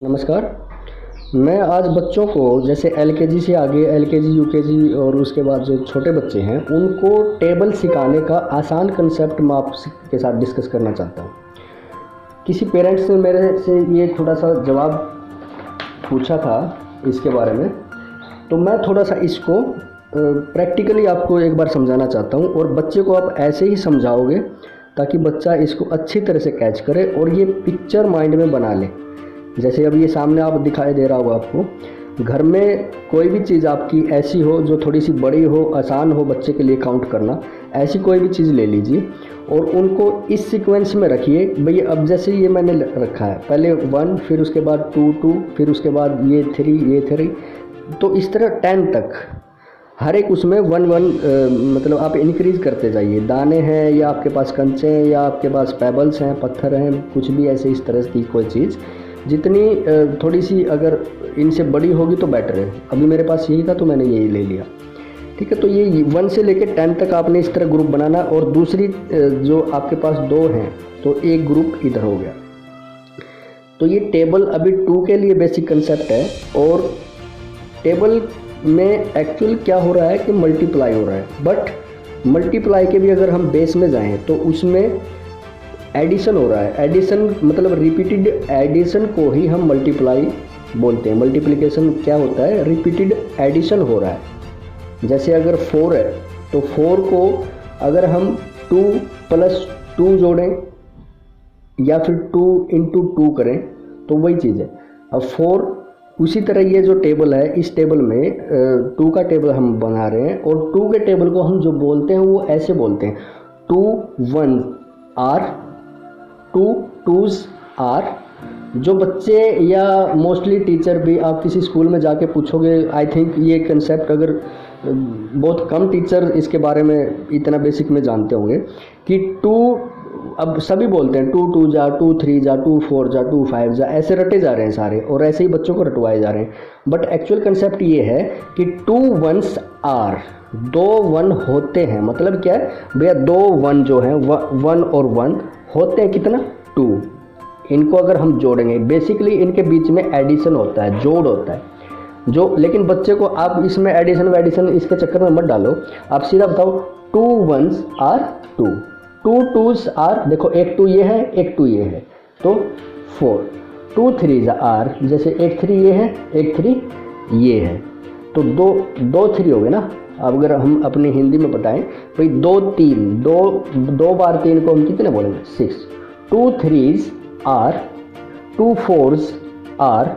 नमस्कार। मैं आज बच्चों को जैसे एलकेजी से आगे एलकेजी यूकेजी और उसके बाद जो छोटे बच्चे हैं उनको टेबल सिखाने का आसान कंसेप्ट मैं आपके साथ डिस्कस करना चाहता हूँ। किसी पेरेंट्स ने मेरे से ये थोड़ा सा जवाब पूछा था इसके बारे में, तो मैं थोड़ा सा इसको प्रैक्टिकली आपको एक बार समझाना चाहता हूँ और बच्चे को आप ऐसे ही समझाओगे ताकि बच्चा इसको अच्छी तरह से कैच करे और ये पिक्चर माइंड में बना ले। जैसे अब ये सामने आप दिखाई दे रहा होगा आपको, घर में कोई भी चीज़ आपकी ऐसी हो जो थोड़ी सी बड़ी हो, आसान हो बच्चे के लिए काउंट करना, ऐसी कोई भी चीज़ ले लीजिए और उनको इस सीक्वेंस में रखिए। भैया अब जैसे ये मैंने रखा है, पहले 1, फिर उसके बाद 2 2, फिर उसके बाद ये 3, तो इस तरह 10 तक हर एक उसमें 1 1 मतलब आप इंक्रीज़ करते जाइए। दाने हैं या आपके पास कंचे हैं या आपके पास पेबल्स हैं, पत्थर हैं, कुछ भी ऐसे इस तरह की कोई चीज़ जितनी थोड़ी सी अगर इनसे बड़ी होगी तो बेटर है। अभी मेरे पास यही था तो मैंने यही ले लिया। ठीक है, तो ये 1 से लेकर 10 तक आपने इस तरह ग्रुप बनाना और दूसरी जो आपके पास 2 हैं तो एक ग्रुप इधर हो गया। तो ये टेबल अभी 2 के लिए बेसिक कंसेप्ट है और टेबल में एक्चुअल क्या हो रहा है कि मल्टीप्लाई हो रहा है, बट मल्टीप्लाई के भी अगर हम बेस में जाएं तो उसमें एडिशन हो रहा है। एडिशन मतलब रिपीटेड एडिशन को ही हम मल्टीप्लाई बोलते हैं। मल्टीप्लिकेशन क्या होता है? रिपीटेड एडिशन हो रहा है। जैसे अगर 4 है तो 4 को अगर हम 2 + 2 जोड़ें या फिर 2 × 2 करें तो वही चीज़ है। अब 4 उसी तरह ये जो टेबल है, इस टेबल में 2 का टेबल हम बना रहे हैं और 2 के टेबल को हम जो बोलते हैं वो ऐसे बोलते हैं, 2 1 आर, 2 2s आर। जो बच्चे या मोस्टली टीचर भी आप किसी स्कूल में जाके पूछोगे, आई थिंक ये कंसेप्ट अगर बहुत कम टीचर इसके बारे में इतना बेसिक में जानते होंगे कि 2 अब सभी बोलते हैं 2 2 जा, 2 3 जा, 2 4 जा, 2 5 जा, ऐसे रटे जा रहे हैं सारे और ऐसे ही बच्चों को रटवाए जा रहे हैं। बट एक्चुअल कंसेप्ट ये है कि 2 1s आर, 2 1 होते हैं। मतलब क्या है भैया, 2 1 जो हैं 1 और 1 होते हैं कितना? 2। इनको अगर हम जोड़ेंगे, बेसिकली इनके बीच में एडिशन होता है, जोड़ होता है जो, लेकिन बच्चे को आप इसमें एडिशन इसके चक्कर में मत डालो। आप सीधा बताओ 2 1s आर 2, 2 2s आर, देखो एक 2 ये है, एक 2 ये है तो 4, 2 3s आर, जैसे एक 3 ये है, एक 3 ये है तो 2 3 हो गए ना। अब अगर हम अपनी हिंदी में बताएं भाई 2 3, 2 बार 3 को हम कितने बोलेंगे? 6। 2 3s are, 2 4s are,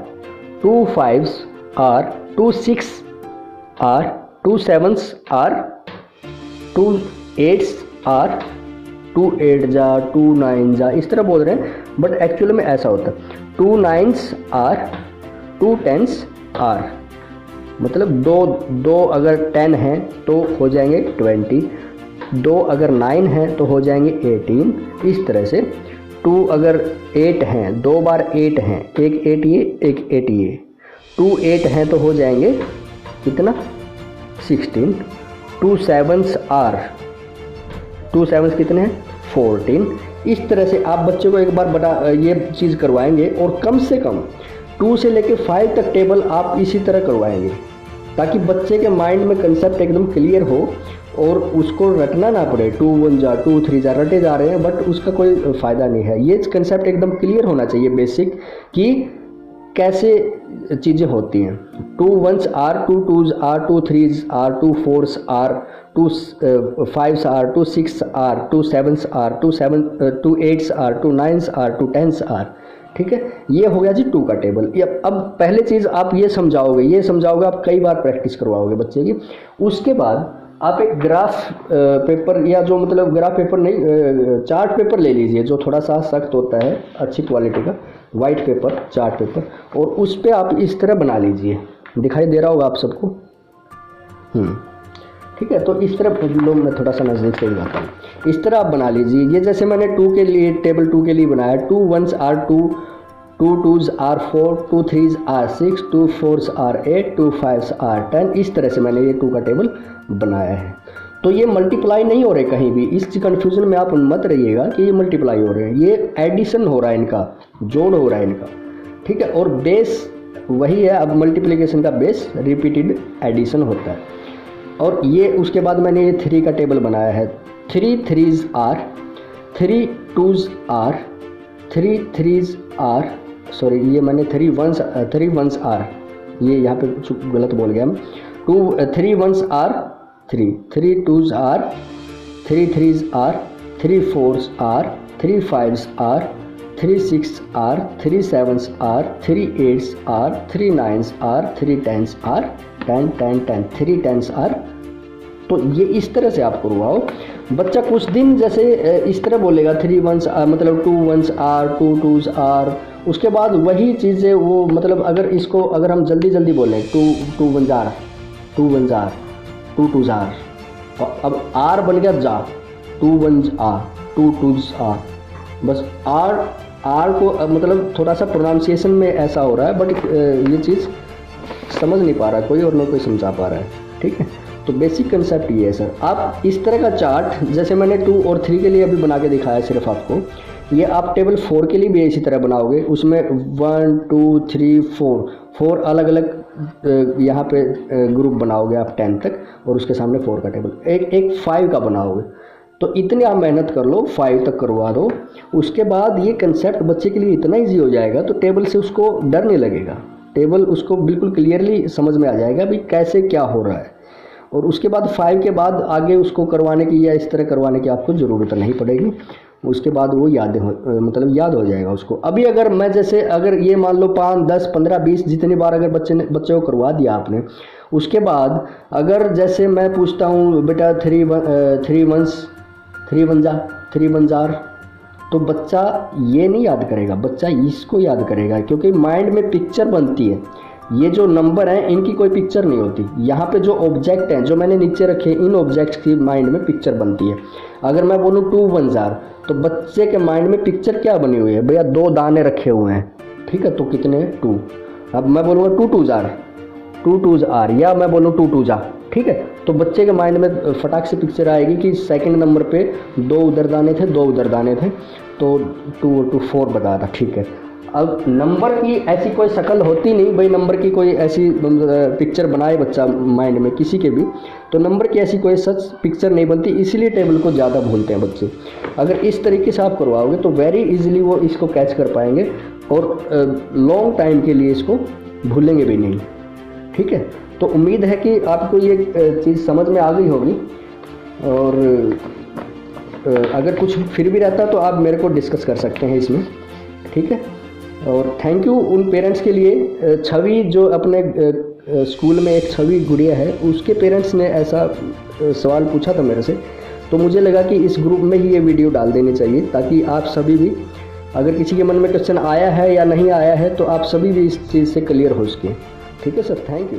2 5s are, 2 6 are, 2 7s are, 2 8s are, 2 8 जा, 2 9 जा, इस तरह बोल रहे हैं बट एक्चुअली में ऐसा होता है 2 9s आर, 2 10s आर। मतलब 2 अगर 10 हैं तो हो जाएंगे 20, 2 अगर 9 हैं तो हो जाएंगे 18। इस तरह से 2 अगर 8 हैं, 2 बार 8 हैं, एक 8 ये, एक 8 ये, 2 8 हैं तो हो जाएंगे कितना? 16। 2 7s आर, 2 7s कितने हैं? 14। इस तरह से आप बच्चे को एक बार बता ये चीज़ करवाएंगे और कम से कम 2 से लेके 5 तक टेबल आप इसी तरह करवाएंगे ताकि बच्चे के माइंड में कंसेप्ट एकदम क्लियर हो और उसको रटना ना पड़े। 2 1 जा, 2 3 जा, रटे जा रहे हैं बट उसका कोई फ़ायदा नहीं है। ये कंसेप्ट एकदम क्लियर होना चाहिए बेसिक कि कैसे चीज़ें होती हैं। 2 1s are, 2 2s are, 2 3s are, 2 4s are, 2 5s are, 2 6 are, 2 7s are, 2 8s are, 2 9s are, 2 10s are. ठीक है, ये हो गया जी 2 का टेबल। ये अब पहले चीज़ आप ये समझाओगे, आप कई बार प्रैक्टिस करवाओगे बच्चे की। उसके बाद आप एक ग्राफ पेपर या जो मतलब ग्राफ पेपर नहीं, चार्ट पेपर ले लीजिए जो थोड़ा सा सख्त होता है, अच्छी क्वालिटी का वाइट पेपर, चार्ट पेपर, और उस पर आप इस तरह बना लीजिए। दिखाई दे रहा होगा आप सबको? ठीक है, तो इस तरह लो, मैं थोड़ा सा नज़दीक से दिखाता हूँ। इस तरह आप बना लीजिए। ये जैसे मैंने 2 के लिए, टेबल 2 के लिए बनाया, 2 1s are 2, 2 2s are 4, 2 3s are 6, 2 4s are 8, 2 5s are 10। इस तरह से मैंने ये 2 का टेबल बनाया है। तो ये मल्टीप्लाई नहीं हो रहे कहीं भी, इस कन्फ्यूज़न में आप मत रहिएगा कि ये मल्टीप्लाई हो रहे हैं, ये एडिशन हो रहा है, इनका जोड़ हो रहा है इनका। ठीक है। और बेस वही है, अब मल्टीप्लिकेशन का बेस रिपीटेड एडिशन होता है। और ये उसके बाद मैंने ये 3 का टेबल बनाया है। 3 3s are, 3 2s are, 3 3s are, sorry ये मैंने 3 1s आर, ये यहाँ पे कुछ गलत बोल गया मैं। 3 1s are 3, 3 2s are, 3 3s are, 3 4s are, 3 5s are, 3 6 are, 3 7s are, 3 8s are, 3 9s are, 3 10s are, 10 10 10, 3 10s are. तो ये इस तरह से आप करवाओ। बच्चा कुछ दिन जैसे इस तरह बोलेगा 3 1s मतलब 2 1s आर, 2 2s आर, उसके बाद वही चीज़ें वो मतलब अगर हम जल्दी जल्दी बोलें 2 1s are, 2 1s are, 2 2s are, अब आर बन गया जा, 2 1s आर, 2 2s आर, बस आर को मतलब थोड़ा सा प्रोनाउंसिएशन में ऐसा हो रहा है, बट ये चीज़ समझ नहीं पा रहा कोई और ना कोई समझा पा रहा है, ठीक है। तो बेसिक कंसेप्ट ये है सर। आप इस तरह का चार्ट जैसे मैंने 2 और 3 के लिए अभी बना के दिखाया सिर्फ आपको, ये आप टेबल 4 के लिए भी इसी तरह बनाओगे। उसमें 1 2 3 4 अलग अलग यहाँ पे ग्रुप बनाओगे आप 10 तक, और उसके सामने 4 का टेबल, एक 5 का बनाओगे। तो इतनी आप मेहनत कर लो, 5 तक करवा दो। उसके बाद ये कंसेप्ट बच्चे के लिए इतना ईजी हो जाएगा, तो टेबल से उसको डर नहीं लगेगा, टेबल उसको बिल्कुल क्लियरली समझ में आ जाएगा भाई कैसे क्या हो रहा है। और उसके बाद 5 के बाद आगे उसको करवाने की या इस तरह करवाने की आपको ज़रूरत नहीं पड़ेगी। उसके बाद वो याद हो जाएगा उसको। अभी अगर मैं जैसे अगर ये मान लो 5 10 15 20 जितनी बार अगर बच्चे को करवा दिया आपने, उसके बाद अगर जैसे मैं पूछता हूँ बेटा 3 1s आर, तो बच्चा ये नहीं याद करेगा, बच्चा इसको याद करेगा, क्योंकि माइंड में पिक्चर बनती है। ये जो नंबर हैं इनकी कोई पिक्चर नहीं होती, यहाँ पे जो ऑब्जेक्ट हैं जो मैंने नीचे रखे इन ऑब्जेक्ट्स की माइंड में पिक्चर बनती है। अगर मैं बोलूँ 2 1s आर, तो बच्चे के माइंड में पिक्चर क्या बनी हुई है, भैया 2 दाने रखे हुए हैं, ठीक है, तो कितने 2। अब मैं बोलूँगा 2 2s आर, या मैं बोलूँ 2 2s आर, ठीक है, तो बच्चे के माइंड में फटाक से पिक्चर आएगी कि सेकंड नंबर पे 2 उधर दाने थे, 2 उधर दाने थे, तो 2 और 2 4 बता था, ठीक है। अब नंबर की ऐसी कोई शक्ल होती नहीं भाई, नंबर की कोई ऐसी पिक्चर बनाए बच्चा माइंड में किसी के भी, तो नंबर की ऐसी कोई सच पिक्चर नहीं बनती, इसीलिए टेबल को ज़्यादा भूलते हैं बच्चे। अगर इस तरीके से आप करवाओगे तो वेरी इजीली वो इसको कैच कर पाएंगे और लॉन्ग टाइम के लिए इसको भूलेंगे भी नहीं, ठीक है। तो उम्मीद है कि आपको ये चीज़ समझ में आ गई होगी, और अगर कुछ फिर भी रहता तो आप मेरे को डिस्कस कर सकते हैं इसमें, ठीक है। और थैंक यू उन पेरेंट्स के लिए, छवि जो अपने स्कूल में एक छवि गुड़िया है, उसके पेरेंट्स ने ऐसा सवाल पूछा था मेरे से, तो मुझे लगा कि इस ग्रुप में ही ये वीडियो डाल देनी चाहिए, ताकि आप सभी भी, अगर किसी के मन में क्वेश्चन आया है या नहीं आया है, तो आप सभी भी इस चीज़ से क्लियर हो सकें, ठीक है सर। Thank you.